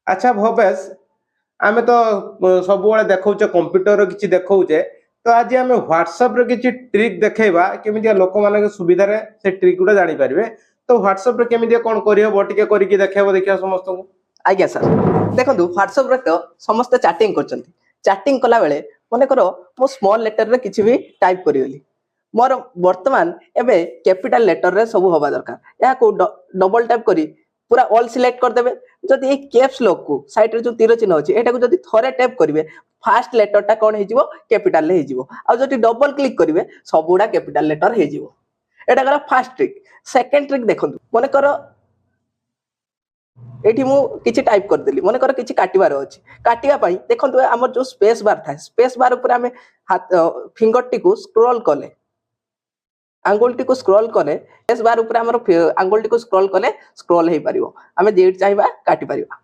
अच्छा भवेश आमे तो सब देखौचे कंप्यूटर किछि देखौचे तो आज आमे व्हाट्सएप रे किछि ट्रिक देखैबा केमितिया लोक माने सुविधा रे से ट्रिक गुडा जानि परिबे तो व्हाट्सएप रे केमितिया कोन करि हबो टिके करिकि देखैबो देखिया समस्त को। आज्ञा सर देखो व्हाट्सएप रे तो समस्त चैटिंग करछंती चैटिंग कला बेले मने करो मो स्मॉल लेटर रे किछि भी टाइप करिवली मोर वर्तमान एबे कैपिटल लेटर रे सब होबा दरकार या को डबल टाइप करी पूरा ऑल सिलेक्ट कर देबे जदि ए कैप्स लॉक को साइड रे जो तीर चिन्ह अछि एटा को जदि थरे टैप करिवे फर्स्ट लेटर टा कोन हेजिवो कैपिटल ले हेजिवो आ जदि डबल क्लिक करिवे सबुडा कैपिटल लेटर हेजिवो एटा गला फर्स्ट ट्रिक। सेकंड ट्रिक देखंतु मने करो एठी मु किछि टाइप कर देली मने कर किछि काटिबार अछि काटिया पई देखंतु हमर जो स्पेस बार था स्पेस बार ऊपर हमें हाथ फिंगर टी को स्क्रॉल कले आंगुलटी को स्क्रॉल कले स्पेस बार ऊपर हमर आंगुलटी को स्क्रॉल कले स्क्रॉल हे परिवो हमें जेट चाहिबा काटि परिबा।